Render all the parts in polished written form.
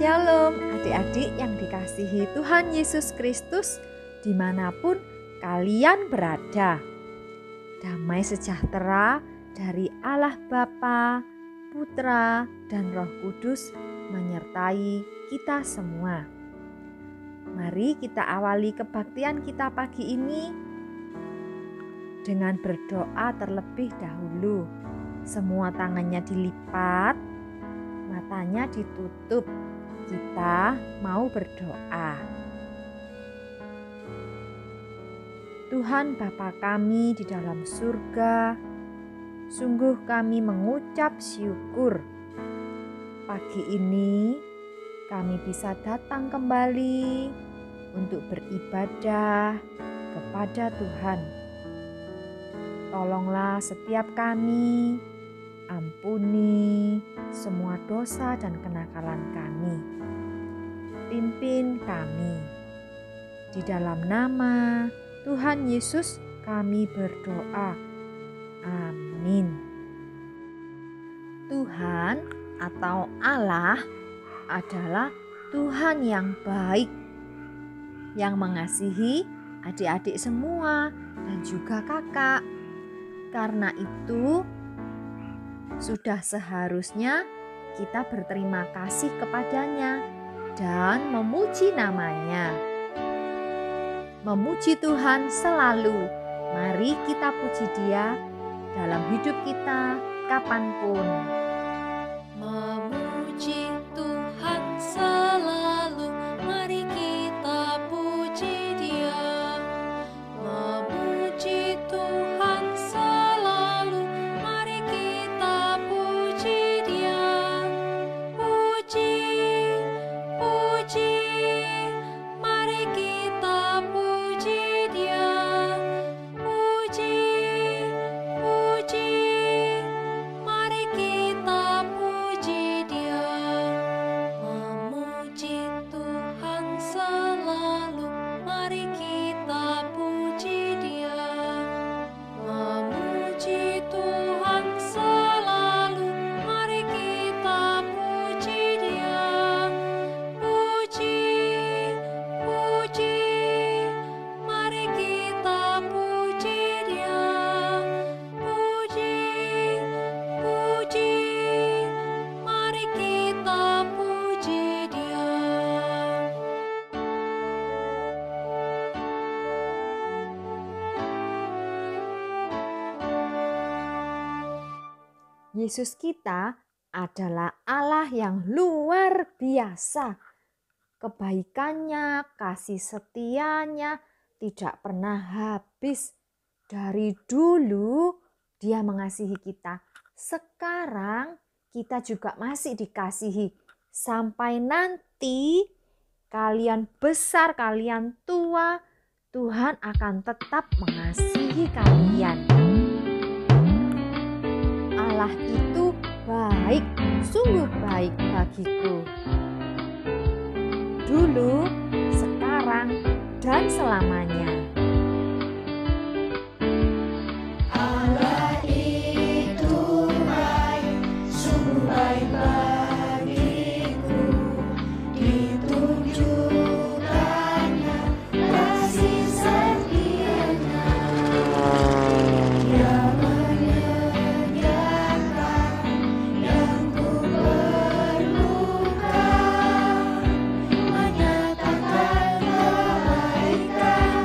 Shalom adik-adik yang dikasihi Tuhan Yesus Kristus dimanapun kalian berada. Damai sejahtera dari Allah Bapa, Putra, dan Roh Kudus menyertai kita semua. Mari kita awali kebaktian kita pagi ini dengan berdoa terlebih dahulu. Semua tangannya dilipat, matanya ditutup. Kita mau berdoa. Tuhan Bapa kami di dalam surga, sungguh kami mengucap syukur. Pagi ini kami bisa datang kembali untuk beribadah kepada Tuhan. Tolonglah setiap kami, ampuni semua dosa dan kenakalan kami. Pimpin kami. Di dalam nama Tuhan Yesus kami berdoa. Amin. Tuhan atau Allah adalah Tuhan yang baik, yang mengasihi adik-adik semua dan juga kakak. Karena itu sudah seharusnya kita berterima kasih kepadanya dan memuji namanya. Memuji Tuhan selalu. Mari kita puji Dia dalam hidup kita kapanpun. Memuji Tuhan selalu, mari kita puji Dia. Memuji Tuhan selalu, mari kita puji Dia. Puji, puji, mari kita puji Dia. Puji, puji, mari kita puji Dia. Memuji Tuhan selalu, mari kita puji Dia. Memuji Tuhan selalu, mari kita puji Dia. Puji, puji, mari kita puji Dia. Puji, puji, mari kita puji Dia. Yesus kita adalah Allah yang luar biasa. Kebaikannya, kasih setianya tidak pernah habis. Dari dulu Dia mengasihi kita. Sekarang kita juga masih dikasihi. Sampai nanti kalian besar, kalian tua, Tuhan akan tetap mengasihi kalian. Allah itu baik, sungguh baik bagiku. Dulu, sekarang, dan selamanya. Allah itu baik, sungguh baik bagiku. Ditunjukkannya kasih setianya. Dia menyediakan yang ku perlukan, menyatakan kebaikan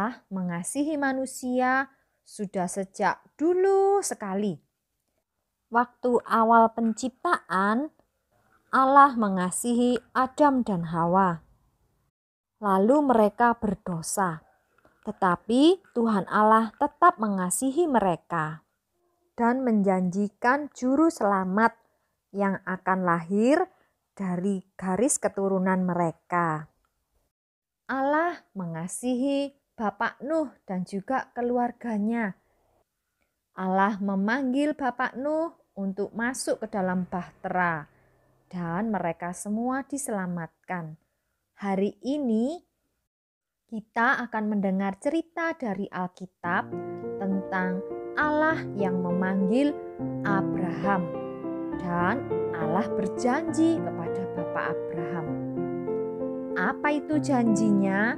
Allah mengasihi manusia sudah sejak dulu sekali. Waktu awal penciptaan, Allah mengasihi Adam dan Hawa. Lalu mereka berdosa, tetapi Tuhan Allah tetap mengasihi mereka dan menjanjikan juru selamat yang akan lahir dari garis keturunan mereka. Allah mengasihi Bapak Nuh dan juga keluarganya. Allah memanggil Bapak Nuh untuk masuk ke dalam bahtera dan mereka semua diselamatkan. Hari ini kita akan mendengar cerita dari Alkitab tentang Allah yang memanggil Abraham dan Allah berjanji kepada Bapak Abraham. Apa itu janjinya?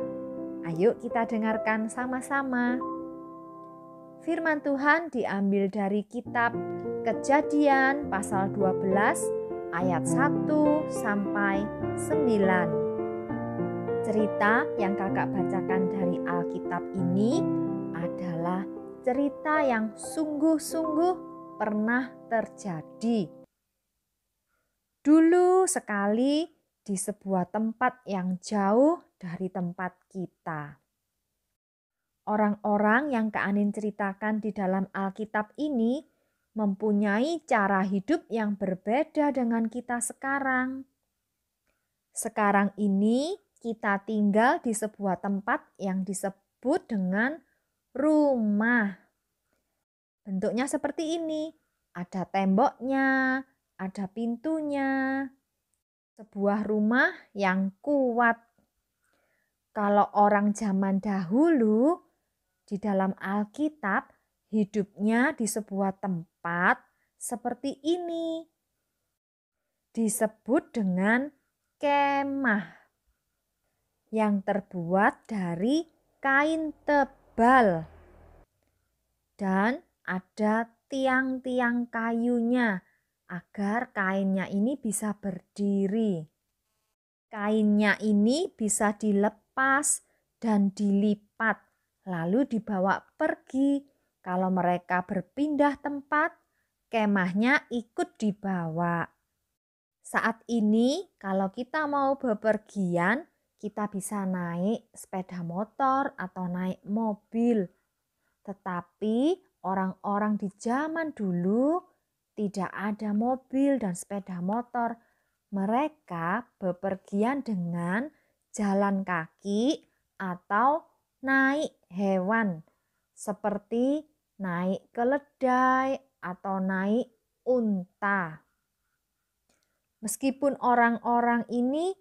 Ayo kita dengarkan sama-sama. Firman Tuhan diambil dari kitab Kejadian pasal 12 ayat 1 sampai 9. Cerita yang kakak bacakan dari Alkitab ini adalah cerita yang sungguh-sungguh pernah terjadi. Dulu sekali di sebuah tempat yang jauh dari tempat kita. Orang-orang yang Kak Anin ceritakan di dalam Alkitab ini mempunyai cara hidup yang berbeda dengan kita sekarang. Sekarang ini kita tinggal di sebuah tempat yang disebut dengan rumah. Bentuknya seperti ini. Ada temboknya, ada pintunya. Sebuah rumah yang kuat. Kalau orang zaman dahulu di dalam Alkitab hidupnya di sebuah tempat seperti ini. Disebut dengan kemah yang terbuat dari kain tebal dan ada tiang-tiang kayunya agar kainnya ini bisa berdiri. Kainnya ini bisa dilepas dan dilipat lalu dibawa pergi. Kalau mereka berpindah tempat, kemahnya ikut dibawa. Saat ini kalau kita mau bepergian, kita bisa naik sepeda motor atau naik mobil. Tetapi orang-orang di zaman dulu tidak ada mobil dan sepeda motor. Mereka bepergian dengan jalan kaki atau naik hewan. Seperti naik keledai atau naik unta. Meskipun orang-orang ini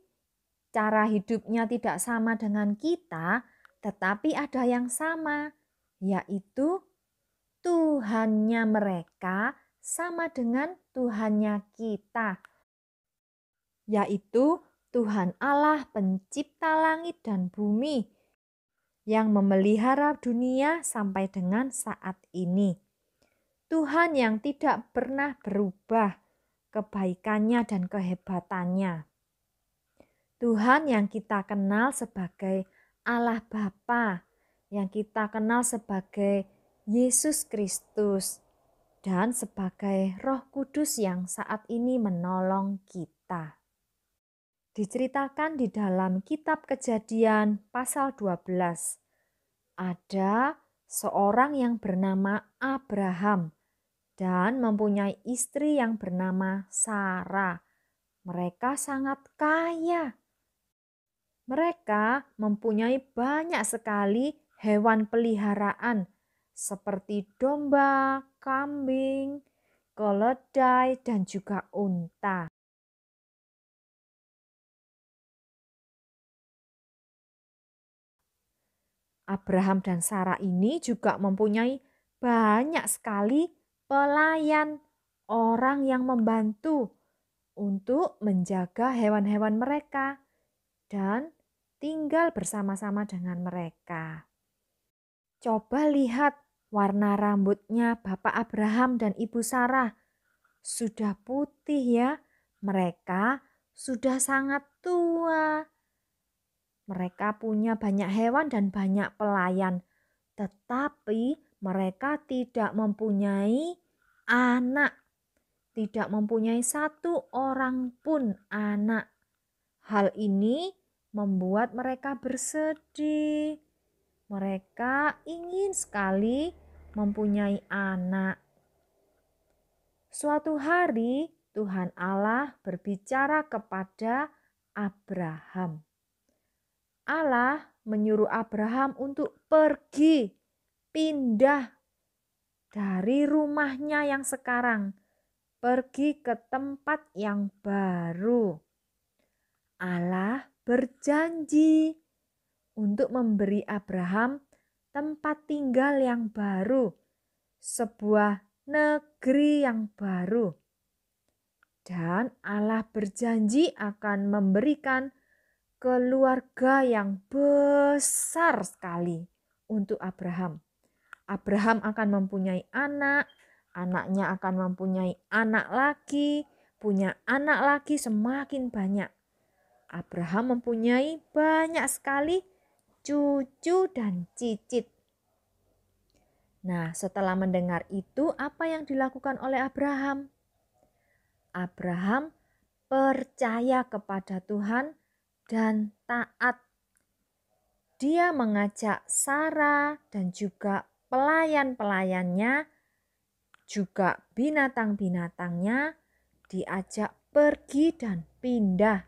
cara hidupnya tidak sama dengan kita, tetapi ada yang sama, yaitu Tuhannya mereka sama dengan Tuhannya kita, yaitu Tuhan Allah pencipta langit dan bumi yang memelihara dunia sampai dengan saat ini. Tuhan yang tidak pernah berubah kebaikannya dan kehebatannya. Tuhan yang kita kenal sebagai Allah Bapa, yang kita kenal sebagai Yesus Kristus, dan sebagai Roh Kudus yang saat ini menolong kita. Diceritakan di dalam kitab Kejadian pasal 12, ada seorang yang bernama Abraham dan mempunyai istri yang bernama Sarah. Mereka sangat kaya. Mereka mempunyai banyak sekali hewan peliharaan seperti domba, kambing, keledai, dan juga unta. Abraham dan Sarah ini juga mempunyai banyak sekali pelayan, orang yang membantu untuk menjaga hewan-hewan mereka dan tinggal bersama-sama dengan mereka. Coba lihat warna rambutnya Bapak Abraham dan Ibu Sarah. Sudah putih ya, mereka sudah sangat tua. Mereka punya banyak hewan dan banyak pelayan, tetapi mereka tidak mempunyai anak, tidak mempunyai satu orang pun anak. Hal ini membuat mereka bersedih. Mereka ingin sekali mempunyai anak. Suatu hari Tuhan Allah berbicara kepada Abraham. Allah menyuruh Abraham untuk pergi, pindah dari rumahnya yang sekarang, pergi ke tempat yang baru. Allah berjanji untuk memberi Abraham tempat tinggal yang baru, sebuah negeri yang baru. Dan Allah berjanji akan memberikan keluarga yang besar sekali untuk Abraham. Abraham akan mempunyai anak, anaknya akan mempunyai anak lagi, punya anak lagi semakin banyak. Abraham mempunyai banyak sekali cucu dan cicit. Nah, setelah mendengar itu, apa yang dilakukan oleh Abraham? Abraham percaya kepada Tuhan dan taat. Dia mengajak Sarah dan juga pelayan-pelayannya, juga binatang-binatangnya, diajak pergi dan pindah.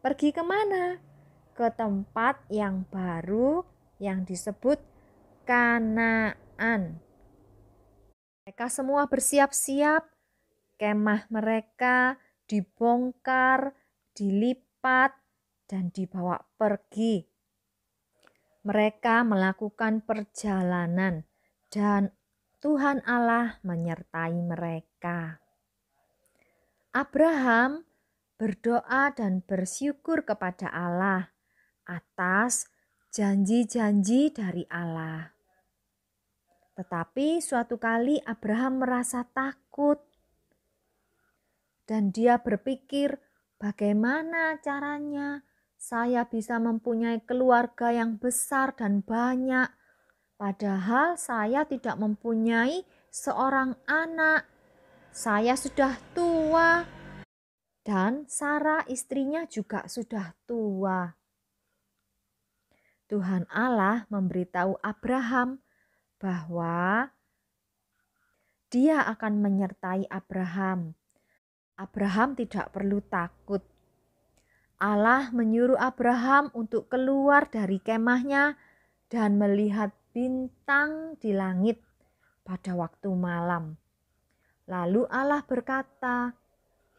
Pergi kemana? Ke tempat yang baru yang disebut Kanaan. Mereka semua bersiap-siap, kemah mereka dibongkar, dilipat, dan dibawa pergi. Mereka melakukan perjalanan dan Tuhan Allah menyertai mereka. Abraham berdoa dan bersyukur kepada Allah atas janji-janji dari Allah. Tetapi suatu kali Abraham merasa takut dan dia berpikir, bagaimana caranya saya bisa mempunyai keluarga yang besar dan banyak, padahal saya tidak mempunyai seorang anak. Saya sudah tua dan Sarah istrinya juga sudah tua. Tuhan Allah memberitahu Abraham bahwa Dia akan menyertai Abraham. Abraham tidak perlu takut. Allah menyuruh Abraham untuk keluar dari kemahnya dan melihat bintang di langit pada waktu malam. Lalu Allah berkata,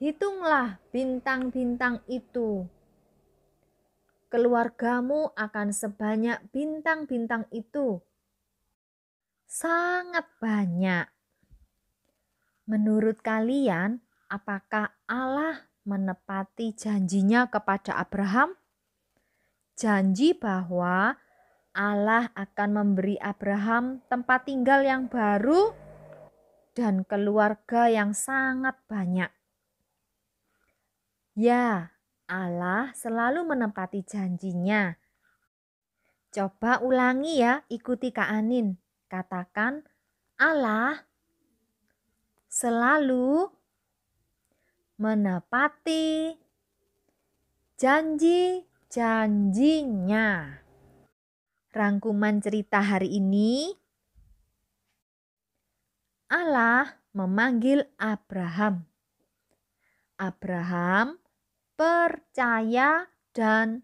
"Hitunglah bintang-bintang itu. Keluargamu akan sebanyak bintang-bintang itu." Sangat banyak. Menurut kalian, apakah Allah menepati janjinya kepada Abraham? Janji bahwa Allah akan memberi Abraham tempat tinggal yang baru dan keluarga yang sangat banyak. Ya, Allah selalu menepati janjinya. Coba ulangi ya, ikuti Kak Anin. Katakan, Allah selalu menepati janji-janjinya. Rangkuman cerita hari ini, Allah memanggil Abraham. Abraham percaya dan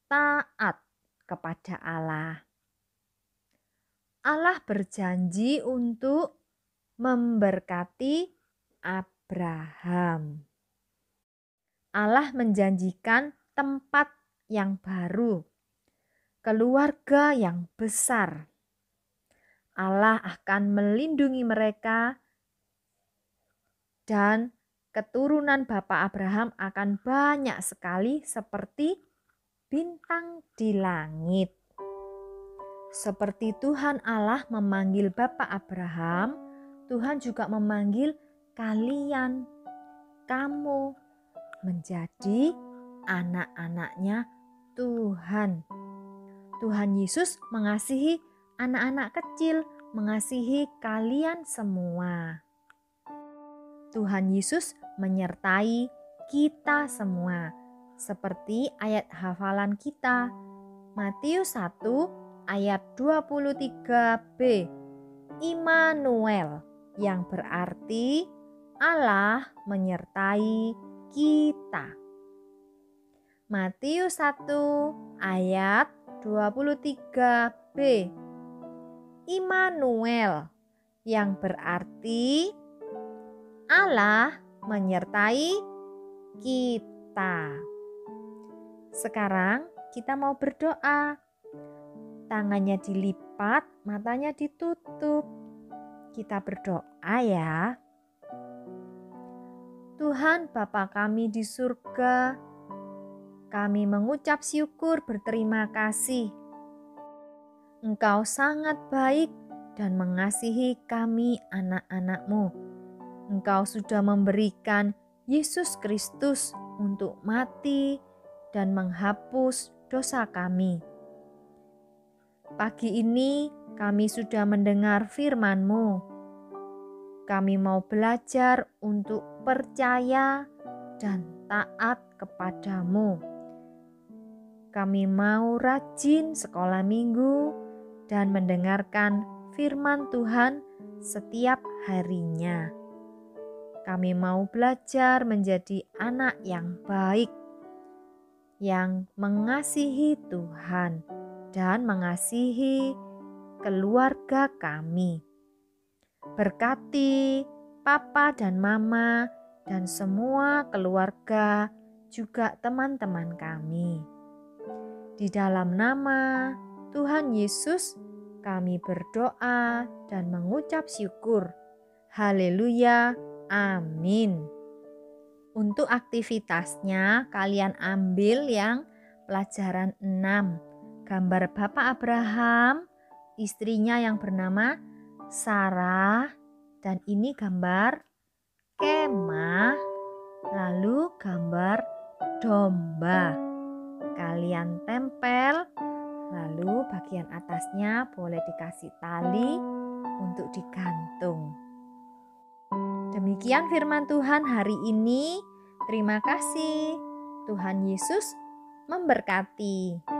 taat kepada Allah. Allah berjanji untuk memberkati Abraham. Allah menjanjikan tempat yang baru, keluarga yang besar. Allah akan melindungi mereka dan keturunan Bapak Abraham akan banyak sekali seperti bintang di langit. Seperti Tuhan Allah memanggil Bapak Abraham, Tuhan juga memanggil kalian, kamu, menjadi anak-anaknya Tuhan. Tuhan Yesus mengasihi anak-anak kecil, mengasihi kalian semua. Tuhan Yesus menyertai kita semua. Seperti ayat hafalan kita, Matius 1 ayat 23b. Immanuel, yang berarti Allah menyertai kita. Matius 1 ayat 23b. Immanuel, yang berarti Allah menyertai kita. Sekarang kita mau berdoa. Tangannya dilipat, matanya ditutup. Kita berdoa ya. Tuhan Bapa kami di surga, kami mengucap syukur berterima kasih. Engkau sangat baik dan mengasihi kami anak-anak-Mu. Engkau sudah memberikan Yesus Kristus untuk mati dan menghapus dosa kami. Pagi ini kami sudah mendengar firman-Mu. Kami mau belajar untuk percaya dan taat kepadamu. Kami mau rajin sekolah minggu dan mendengarkan firman Tuhan setiap harinya. Kami mau belajar menjadi anak yang baik, yang mengasihi Tuhan dan mengasihi keluarga kami. Berkati Papa dan Mama dan semua keluarga, juga teman-teman kami. Di dalam nama Tuhan Yesus kami berdoa dan mengucap syukur. Haleluya, amin. Untuk aktivitasnya kalian ambil yang pelajaran 6. Gambar Bapak Abraham, istrinya yang bernama Sarah, dan ini gambar kemah, lalu gambar domba. Kalian tempel, lalu bagian atasnya boleh dikasih tali untuk digantung. Demikian firman Tuhan hari ini. Terima kasih. Tuhan Yesus memberkati.